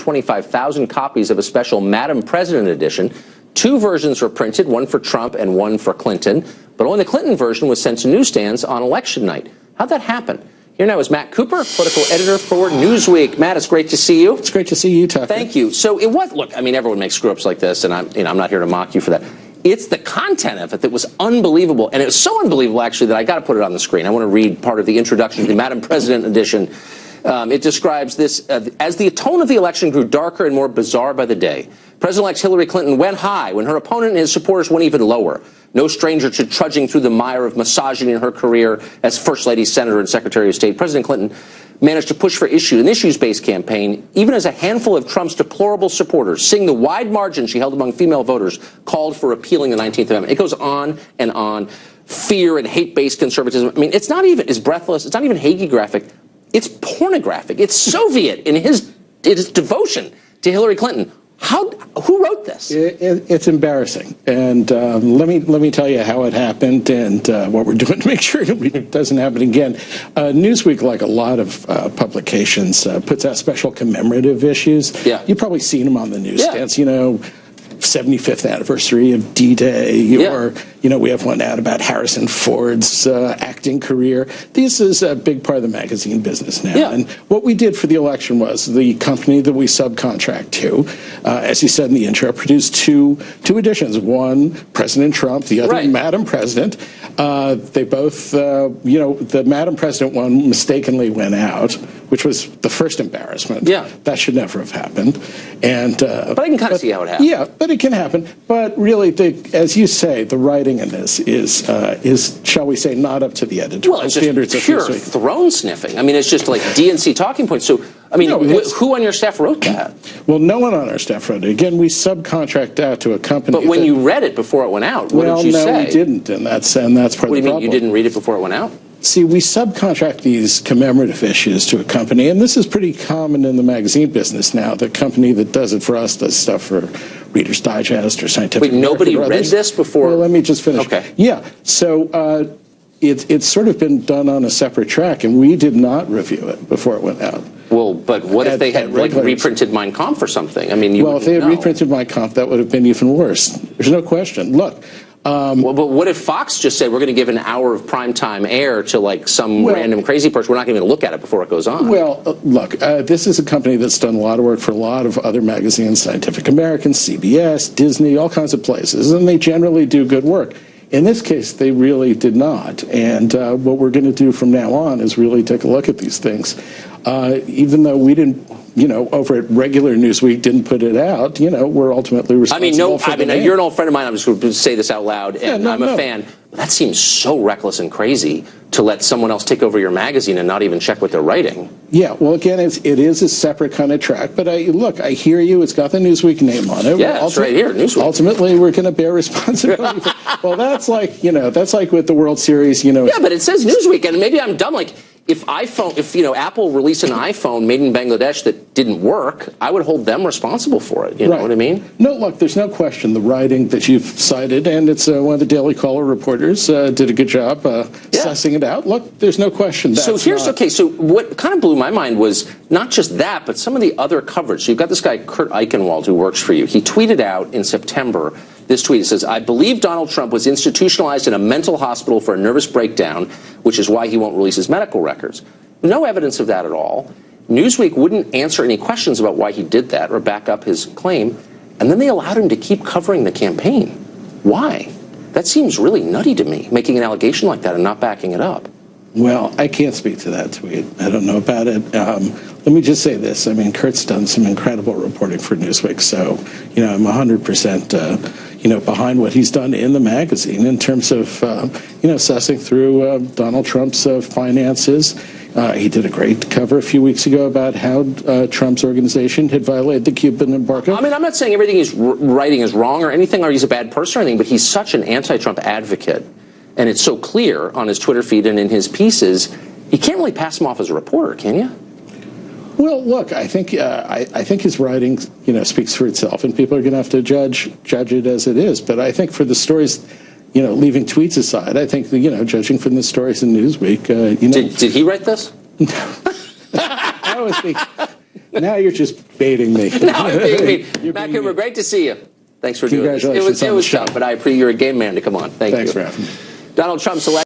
25,000 copies of a special Madam President edition. 2 versions were printed, one for Trump and one for Clinton, but only the Clinton version was sent to newsstands on election night. How'd that happen? Here now is Matt Cooper, political editor for Newsweek. Matt, it's great to see you. It's great to see you, Tucker. Thank you. So it was, look, I mean, everyone makes screw-ups like this, and I'm not here to mock you for that. It's the content of it that was unbelievable, and it was so unbelievable, actually, that I got to put it on the screen. I want to read part of the introduction to the Madam President edition. It describes this as the tone of the election grew darker and more bizarre by the day. President-elect Hillary Clinton went high when her opponent and his supporters went even lower. No stranger to trudging through the mire of misogyny in her career as First Lady, Senator, and Secretary of State. President Clinton managed to push for an issues-based campaign, even as a handful of Trump's deplorable supporters, seeing the wide margin she held among female voters, called for repealing the 19th Amendment. It goes on and on. Fear and hate-based conservatism. I mean, it's not even, it's breathless. It's not even hagiographic. It's pornographic. It's Soviet in his devotion to Hillary Clinton. Who wrote this? It's embarrassing, and let me tell you how it happened and what we're doing to make sure it doesn't happen again. Newsweek, like a lot of publications, puts out special commemorative issues. Yeah. You've probably seen them on the newsstands. You know, 75th anniversary of D-Day, or, you know, we have one out about Harrison Ford's acting career. This is a big part of the magazine business now. Yeah. And what we did for the election was the company that we subcontract to, as you said in the intro, produced two editions. One, President Trump, the other, Madam President. They both, you know, the Madam President one mistakenly went out, which was the first embarrassment. Yeah. That should never have happened. And but I can kind of see how it happened. Yeah, but it can happen. But really, as you say, the writing in this is, shall we say, not up to the editorial standards of pure Newsweek. throne sniffing. I mean, it's just like DNC talking points. So, I mean, who on your staff wrote that? Well, no one on our staff wrote it. Again, we subcontract out to a company. But when you read it before it went out, what did you say? Well, no, we didn't, and that's part of the problem. What do you mean you didn't read it before it went out? See, we subcontract these commemorative issues to a company, and this is pretty common in the magazine business now. The company that does it for us does stuff for Reader's Digest or Scientific American. Wait, nobody read this before? Well, let me just finish. Okay. Yeah, so it's sort of been done on a separate track, and we did not review it before it went out. Well, but what if they had like reprinted Mein Kampf or something? I mean, well, if they had reprinted Mein Kampf, that would have been even worse. There's no question. Look. Well, but what if Fox just said we're going to give an hour of primetime air to like some random crazy person? We're not going to look at it before it goes on. Well, look, this is a company that's done a lot of work for a lot of other magazines, Scientific American, CBS, Disney, all kinds of places, and they generally do good work. In this case, they really did not. And what we're going to do from now on is really take a look at these things. Even though we didn't, you know, over at regular Newsweek didn't put it out, you know, we're ultimately responsible for the name. You're an old friend of mine. I'm just going to say this out loud, and I'm a fan. That seems so reckless and crazy to let someone else take over your magazine and not even check what they're writing. Yeah, well, again, it is a separate kind of track. But look, I hear you. It's got the Newsweek name on it. Yeah, it's right here, Newsweek. Ultimately, we're going to bear responsibility for. Well, that's like, you know, that's like with the World Series, you know. Yeah, but it says Newsweek, and maybe I'm dumb. Like, if Apple released an iPhone made in Bangladesh that didn't work, I would hold them responsible for it. You know what I mean? No, look, there's no question the writing that you've cited, and it's one of the Daily Caller reporters did a good job sussing it out. Look, there's no question. So what kind of blew my mind was not just that, but some of the other coverage. So you've got this guy, Kurt Eichenwald, who works for you. He tweeted out in September this tweet. It says, "I believe Donald Trump was institutionalized in a mental hospital for a nervous breakdown, which is why he won't release his medical records." No evidence of that at all. Newsweek wouldn't answer any questions about why he did that or back up his claim. And then they allowed him to keep covering the campaign. Why? That seems really nutty to me, making an allegation like that and not backing it up. Well, I can't speak to that tweet. I don't know about it. Let me just say this. I mean, Kurt's done some incredible reporting for Newsweek, so, you know, I'm 100%, you know, behind what he's done in the magazine in terms of, you know, sussing through Donald Trump's finances. He did a great cover a few weeks ago about how Trump's organization had violated the Cuban embargo. I mean, I'm not saying everything he's writing is wrong or anything, or he's a bad person or anything, but he's such an anti-Trump advocate, and it's so clear on his Twitter feed and in his pieces, you can't really pass him off as a reporter, can you? Well, look, I think his writing, you know, speaks for itself, and people are going to have to judge it as it is. But I think for the stories, you know, leaving tweets aside, I think, you know, judging from the stories in Newsweek, you know, did he write this? I was thinking. Now you're just baiting me. Now I'm being mean. Matt Cooper, great to see you. Thanks for doing this. Congratulations It on was the show. tough, but I appreciate you're a game man to come on. Thank you. Thanks for having me. Donald Trump select.